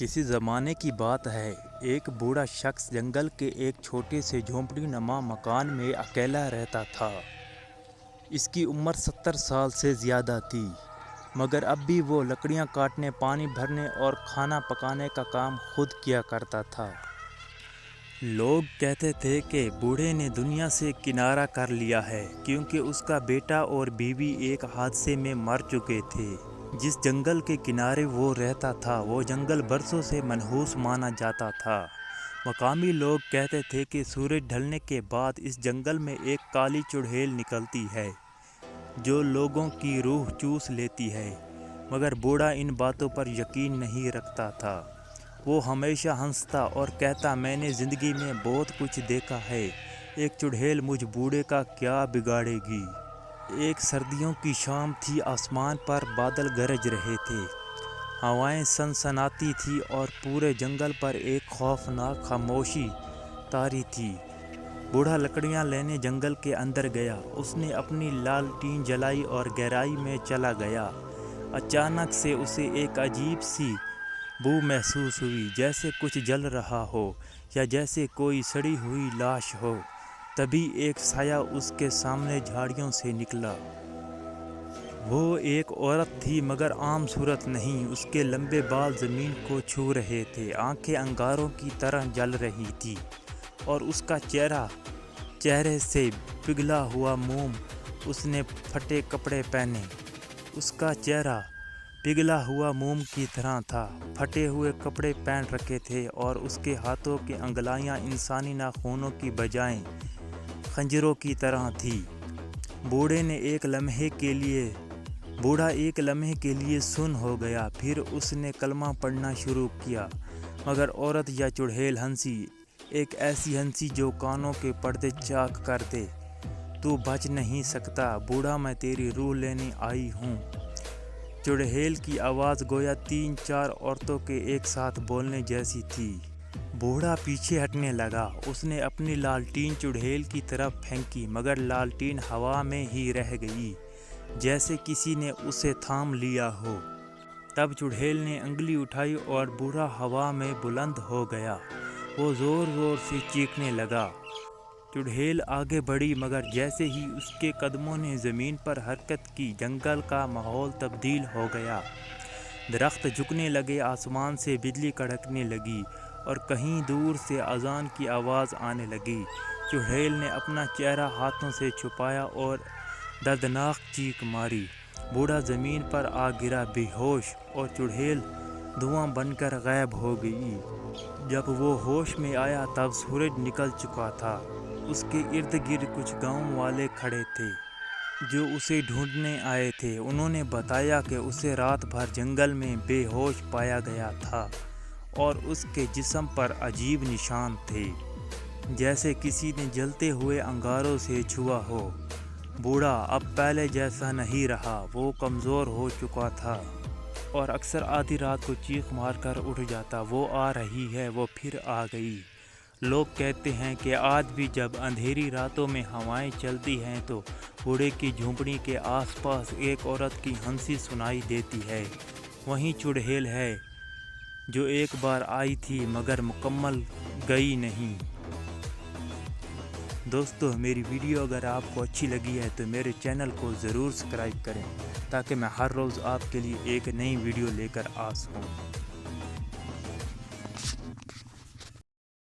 کسی زمانے کی بات ہے، ایک بوڑھا شخص جنگل کے ایک چھوٹے سے جھونپڑی نما مکان میں اکیلا رہتا تھا۔ اس کی عمر 70 سال سے زیادہ تھی، مگر اب بھی وہ لکڑیاں کاٹنے، پانی بھرنے اور کھانا پکانے کا کام خود کیا کرتا تھا۔ لوگ کہتے تھے کہ بوڑھے نے دنیا سے کنارہ کر لیا ہے، کیونکہ اس کا بیٹا اور بیوی ایک حادثے میں مر چکے تھے۔ جس جنگل کے کنارے وہ رہتا تھا، وہ جنگل برسوں سے منحوس مانا جاتا تھا۔ مقامی لوگ کہتے تھے کہ سورج ڈھلنے کے بعد اس جنگل میں ایک کالی چڑیل نکلتی ہے، جو لوگوں کی روح چوس لیتی ہے، مگر بوڑھا ان باتوں پر یقین نہیں رکھتا تھا۔ وہ ہمیشہ ہنستا اور کہتا، میں نے زندگی میں بہت کچھ دیکھا ہے، ایک چڑیل مجھ بوڑھے کا کیا بگاڑے گی۔ ایک سردیوں کی شام تھی، آسمان پر بادل گرج رہے تھے، ہوائیں سنسناتی تھیں اور پورے جنگل پر ایک خوفناک خاموشی طاری تھی۔ بوڑھا لکڑیاں لینے جنگل کے اندر گیا۔ اس نے اپنی لالٹین جلائی اور گہرائی میں چلا گیا۔ اچانک سے اسے ایک عجیب سی بو محسوس ہوئی، جیسے کچھ جل رہا ہو یا جیسے کوئی سڑی ہوئی لاش ہو۔ تبھی ایک سایہ اس کے سامنے جھاڑیوں سے نکلا۔ وہ ایک عورت تھی، مگر عام صورت نہیں۔ اس کے لمبے بال زمین کو چھو رہے تھے، آنکھیں انگاروں کی طرح جل رہی تھیں اور اس کا چہرے سے پگھلا ہوا موم۔ اس نے پھٹے کپڑے پہنے۔ اس کا چہرہ پگھلا ہوا موم کی طرح تھا، پھٹے ہوئے کپڑے پہن رکھے تھے اور اس کے ہاتھوں کی انگلیاں انسانی ناخنوں کی بجائے خنجروں کی طرح تھیں۔ بوڑھا ایک لمحے کے لیے سن ہو گیا، پھر اس نے کلمہ پڑھنا شروع کیا، مگر عورت یا چڑیل ہنسی، ایک ایسی ہنسی جو کانوں کے پردے چاک کر دے۔ تو بچ نہیں سکتا بوڑھا، میں تیری روح لینے آئی ہوں۔ چڑیل کی آواز گویا 3-4 عورتوں کے ایک ساتھ بولنے جیسی تھی۔ بوڑھا پیچھے ہٹنے لگا۔ اس نے اپنی لالٹین چڑیل کی طرف پھینکی، مگر لالٹین ہوا میں ہی رہ گئی، جیسے کسی نے اسے تھام لیا ہو۔ تب چڑیل نے انگلی اٹھائی اور بوڑھا ہوا میں بلند ہو گیا۔ وہ زور زور سے چیخنے لگا۔ چڑیل آگے بڑھی، مگر جیسے ہی اس کے قدموں نے زمین پر حرکت کی، جنگل کا ماحول تبدیل ہو گیا۔ درخت جھکنے لگے، آسمان سے بجلی کڑکنے لگی اور کہیں دور سے اذان کی آواز آنے لگی۔ چڑیل نے اپنا چہرہ ہاتھوں سے چھپایا اور دردناک چیخ ماری۔ بوڑھا زمین پر آ گرا بے ہوش، اور چڑیل دھواں بن کر غائب ہو گئی۔ جب وہ ہوش میں آیا تب سورج نکل چکا تھا۔ اس کے ارد گرد کچھ گاؤں والے کھڑے تھے جو اسے ڈھونڈنے آئے تھے۔ انہوں نے بتایا کہ اسے رات بھر جنگل میں بے ہوش پایا گیا تھا اور اس کے جسم پر عجیب نشان تھے، جیسے کسی نے جلتے ہوئے انگاروں سے چھوا ہو۔ بوڑھا اب پہلے جیسا نہیں رہا، وہ کمزور ہو چکا تھا اور اکثر آدھی رات کو چیخ مار کر اٹھ جاتا، وہ آ رہی ہے، وہ پھر آ گئی۔ لوگ کہتے ہیں کہ آج بھی جب اندھیری راتوں میں ہوائیں چلتی ہیں تو بوڑھے کی جھونپڑی کے آس پاس ایک عورت کی ہنسی سنائی دیتی ہے۔ وہی چڑیل ہے جو ایک بار آئی تھی مگر مکمل گئی نہیں۔ دوستو، میری ویڈیو اگر آپ کو اچھی لگی ہے تو میرے چینل کو ضرور سبسکرائب کریں، تاکہ میں ہر روز آپ کے لیے ایک نئی ویڈیو لے کر آ سکوں۔